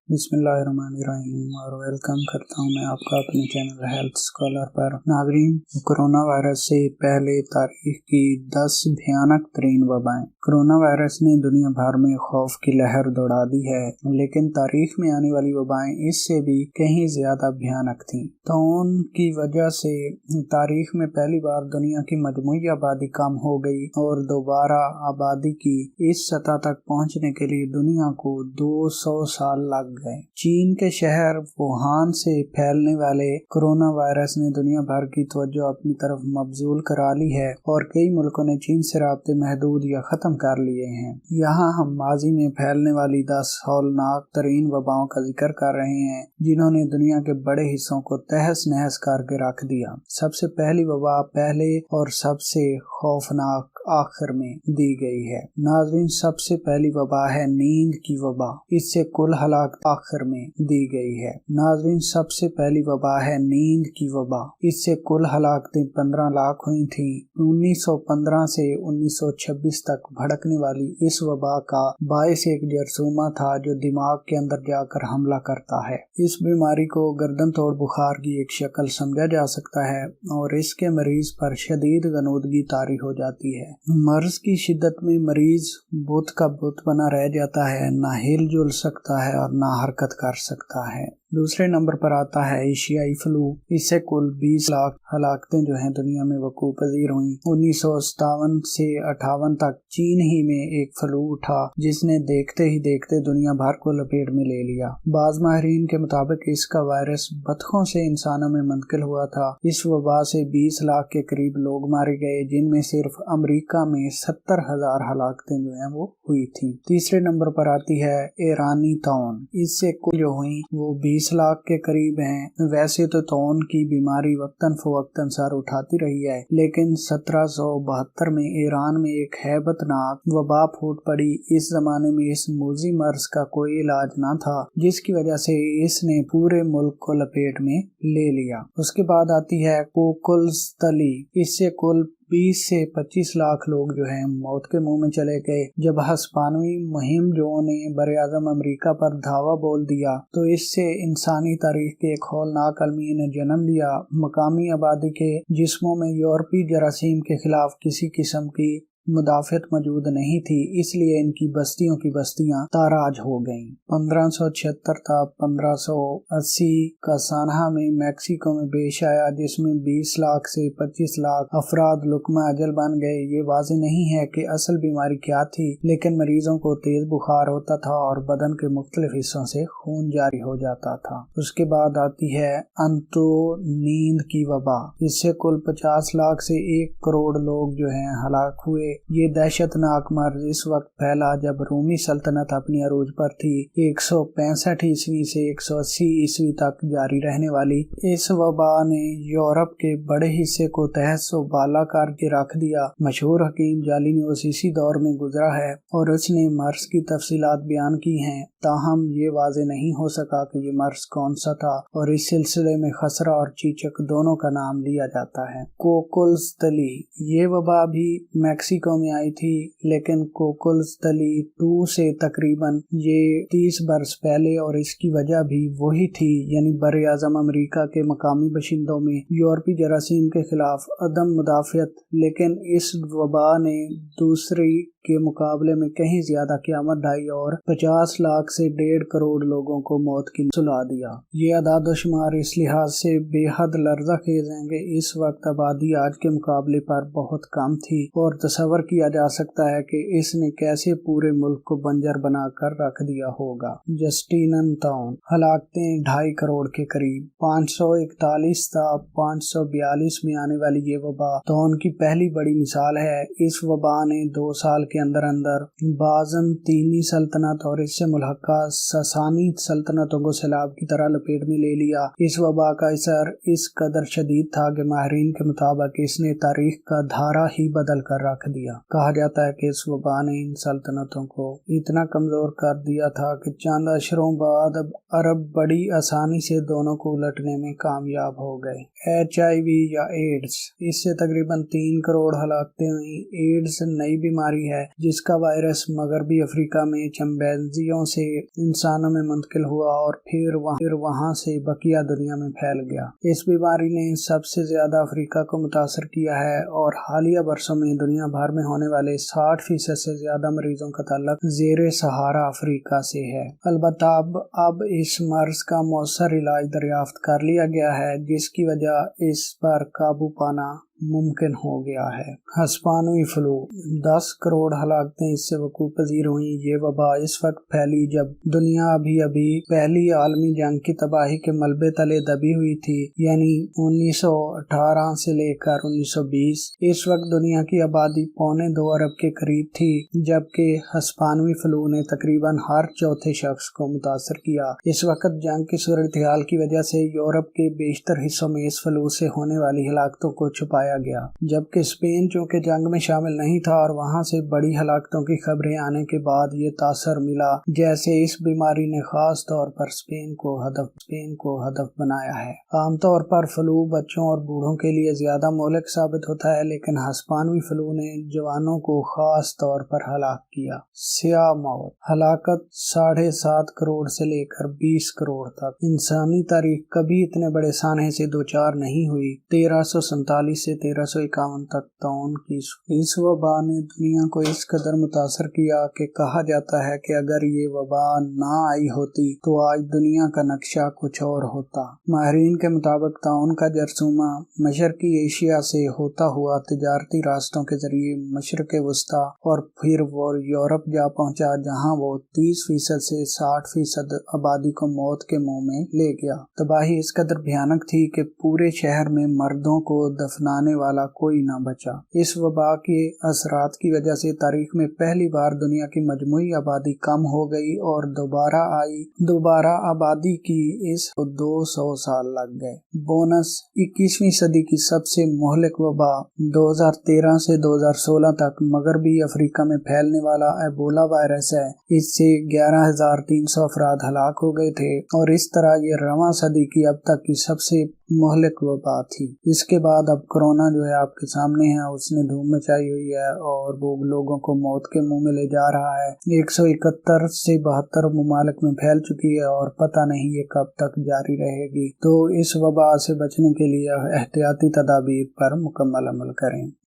बिस्मिल्लाहिर्रहमानिर्रहीम और वेलकम करता हूं मैं आपका अपने चैनल हेल्थ स्कॉलर पर। नाज़रीन, कोरोना वायरस से पहले तारीख की 10 भयानक तरीन वबाएं। कोरोना वायरस ने दुनिया भर में खौफ की लहर दौड़ा दी है, लेकिन तारीख में आने वाली वबाएं इससे भी कहीं ज्यादा भयानक थीं। ताउन की वजह से तारीख में पहली बार दुनिया की मजमूई आबादी कम हो गई और दोबारा आबादी की इस सतह तक पहुंचने के लिए दुनिया को 200 साल लग गए। चीन के शहर वुहान से फैलने वाले कोरोना वायरस ने दुनिया भर की तवज्जो अपनी तरफ मबजूल करा ली है और कई मुल्कों ने चीन से राब्ते महदूद या खत्म कर लिए हैं। यहाँ हम माजी में फैलने वाली 10 हौलनाक तरीन वबाओं का जिक्र कर रहे हैं जिन्होंने दुनिया के बड़े हिस्सों को तहस नहस करके रख दिया। सबसे पहली वबा पहले और सबसे खौफनाक आखिर में दी गई है। नाज़रीन, सबसे पहली वबा है नींद की वबा। इससे कुल हलाकत आखिर में दी गई है। नाज़रीन, सबसे पहली वबा है नींद की वबा। इससे कुल हलाकतें 15 लाख हुई थी। 1915 से 1926 तक भड़कने वाली इस वबा का बायस एक जरसूमा था जो दिमाग के अंदर जाकर हमला करता है। इस बीमारी को गर्दन तोड़ बुखार की एक शक्ल समझा जा सकता है और इसके मरीज पर शदीद गनूदगी तारी हो जाती है। मर्ज की शिद्दत में मरीज बुत का बुत बना रह जाता है, ना हिल जुल सकता है और ना हरकत कर सकता है। दूसरे नंबर पर आता है एशियाई फ्लू। इससे कुल 20 लाख हलाकतें जो हैं दुनिया में वकूअ पजीर हुई। 1957 से 58 तक चीन ही में एक फ्लू उठा जिसने देखते ही देखते दुनिया भर को लपेट में ले लिया। बाज माहिरीन के मुताबिक इसका वायरस बतखों से इंसानों में मुंतकिल हुआ था। इस वबा से 20 लाख के करीब लोग मारे गए, जिनमें सिर्फ अमरीका में 70,000 हलाकतें जो हैं वो हुई थी। तीसरे नंबर पर आती है ईरानी ताउन। इससे कुल जो हुई वो 20 लाख के करीब हैं। वैसे तो ताउन की बीमारी वक्तन फवक्तन सर उठाती रही है, लेकिन 1772 में ईरान में एक हैबतनाक वबा फूट पड़ी। इस जमाने में इस मूजी मर्ज का कोई इलाज न था, जिसकी वजह से इसने पूरे मुल्क को लपेट में ले लिया। उसके बाद आती है कोकुल्सतली। इससे कुल 20 से 25 लाख लोग जो हैं मौत के मुंह में चले गए। जब हस्पानवी मुहिम जो ने बरे-आज़म अमरीका पर धावा बोल दिया तो इससे इंसानी तारीख के एक हौलनाक अलमी ने जन्म लिया। मकामी आबादी के जिस्मों में यूरोपी जरासीम के खिलाफ किसी किस्म की मुदाफ़त मौजूद नहीं थी, इसलिए इनकी बस्तियों की बस्तियां ताराज हो गईं। 1576 था 1580 का सानहा में मैक्सिको में पेश आया, जिसमें 20 लाख से 25 लाख अफराद लुकमा अजल बन गए। ये वाज़ेह नहीं है कि असल बीमारी क्या थी, लेकिन मरीजों को तेज बुखार होता था और बदन के मुख्तलिफ हिस्सों से खून जारी हो जाता था। उसके बाद आती है अंतो नींद की वबा। इससे कुल 50 लाख से 1 करोड़ लोग जो हैं हलाक हुए। ये दहशतनाक मर्ज इस वक्त फैला जब रूमी सल्तनत अपनी अरूज पर थी। 165 ईस्वी से 180 ईस्वी तक जारी रहने वाली इस वबा ने यूरोप के बड़े हिस्से को तहस व बाला करके रख दिया। मशहूर हकीम जालिनोस इसी दौर में गुजरा है और उसने मर्ज की तफसीलात बयान की हैं, ताहम ये वाज़ेह नहीं हो सका कि ये मर्ज कौन सा था और इस सिलसिले में खसरा और चीचक दोनों का नाम लिया जाता है। कोकुल्सतली, ये वबा भी मैक्सिको में आई थी, लेकिन कोकुल्सतली 2 से तकरीबन ये 30 बरस पहले, और इसकी वजह भी वही थी, यानी बरे-आज़म अमरीका के मकामी बशिंदों में यूरोपी जरासीम के खिलाफ अदम मुदाफ़ियत। लेकिन इस वबा ने दूसरी के मुकाबले में कहीं ज्यादा क़यामत ढाई और 50 लाख से 1.5 करोड़ लोगों को मौत की सुला दिया। ये आदाद-ओ-शुमार इस लिहाज से बेहद लर्ज़ा खेज हैं कि इस वक्त आबादी आज के मुकाबले पर बहुत कम थी और तसव्वुर किया जा सकता है कि इसने कैसे पूरे मुल्क को बंजर बनाकर रख दिया होगा। जस्टिनन ताउन, हलाकतें 2.5 करोड़ के करीब। 541 था 542 में आने वाली ये वबा ताउन की पहली बड़ी मिसाल है। इस वबा ने 2 साल के अंदर अंदर बाज़ंतीनी सल्तनत और इससे मुल्हका ससानी सल्तनतों को सैलाब की तरह लपेट में ले लिया। इस वबा का असर इस कदर शदीद था कि माहिरीन के मुताबिक इसने तारीख का धारा ही बदल कर रख दिया। कहा जाता है कि इस वबा ने इन सल्तनतों को इतना कमजोर कर दिया था कि चंद अशरों बाद अरब बड़ी आसानी से दोनों को उलटने में कामयाब हो गए। HIV या एड्स, इससे तकरीबन 3 करोड़ हलाकतें हुई। एड्स नई बीमारी है जिसका वायरस मगरबी अफ्रीका में चिंपैंजियों से इंसानों में मुंतकिल हुआ और फिर वहां से बकिया दुनिया में फैल गया। इस बीमारी ने सबसे ज्यादा अफ्रीका को मुतासर किया है और हालिया बरसों में दुनिया भर में होने वाले 60% से ज्यादा मरीजों का ताल्लुक ज़ेरे सहारा अफ्रीका से है। अलबत्ता अब इस मर्ज का मौसर इलाज दरियाफ्त कर लिया गया है, जिसकी वजह इस पर काबू पाना मुमकिन हो गया है। हस्पानवी फ्लू 10 करोड़ हलाकतें इससे वकूफ़ पजीर हुई। ये वबा इस वक्त फैली जब दुनिया अभी पहली आलमी जंग की तबाही के मलबे तले दबी हुई थी, यानी 1918 से लेकर 1920। इस वक्त दुनिया की आबादी 2.25 अरब के करीब थी, जबकि हस्पानवी फ्लू ने तकरीबन हर चौथे शख्स को मुतासर किया। इस वक्त जंग की सूरत हाल की वजह से यूरोप के बेशतर हिस्सों में इस फ्लू से होने वाली हलाकतों को छुपाया गया, जबकि स्पेन चूंकि जंग में शामिल नहीं था और वहां से बड़ी हलाकतों की खबरें आने के बाद ये तासर मिला जैसे इस बीमारी ने खास तौर पर स्पेन को हदफ बनाया है। आमतौर पर फ्लू बच्चों और बूढ़ों के लिए ज्यादा मोहलिक साबित होता है, लेकिन हस्पानवी फ्लू ने जवानों को खास तौर पर हलाक किया। सियाह मौत हलाकत 7.5 करोड़ से लेकर 20 करोड़ तक। इंसानी तारीख कभी इतने बड़े सानहे से दो चार नहीं हुई। 1347 से 1351 तक ताउन की इस वबा ने दुनिया को इस कदर मुतासर किया कि कहा जाता है कि अगर ये वबा ना आई होती तो आज दुनिया का नक्शा कुछ और होता। माहिरीन के मुताबिक ताउन का जरसूमा मशरकी एशिया से होता हुआ तिजारती रास्तों के जरिए मशरक़े वस्ता और फिर वो यूरोप जा पहुंचा, जहां वो 30% से 60% आबादी को मौत के मुंह में ले गया। तबाही इस कदर भयानक थी कि पूरे शहर में मर्दों को दफनाने वाला कोई न बचा। इस वबा के असरात की वजह से तारीख में पहली बार दुनिया की मजमूई आबादी कम हो गई और दोबारा आबादी की इस 200 साल लग गए। बोनस 21वीं सदी की सबसे मोहलिक वबा 2013 से 2016 तक मगरबी अफ्रीका में फैलने वाला एबोला वायरस है। इससे 11,300 अफराद हलाक हो गए थे और इस तरह ये रवां सदी की अब तक की सबसे मोहलिक वबा थी। इसके बाद अब कोरोना जो है आपके सामने है, उसने धूम मचाई हुई है और वो लोगों को मौत के मुंह में ले जा रहा है। 171 से 72 ममालिक में फैल चुकी है और पता नहीं ये कब तक जारी रहेगी। तो इस वबा से बचने के लिए एहतियाती तदाबीर पर मुकम्मल अमल करें।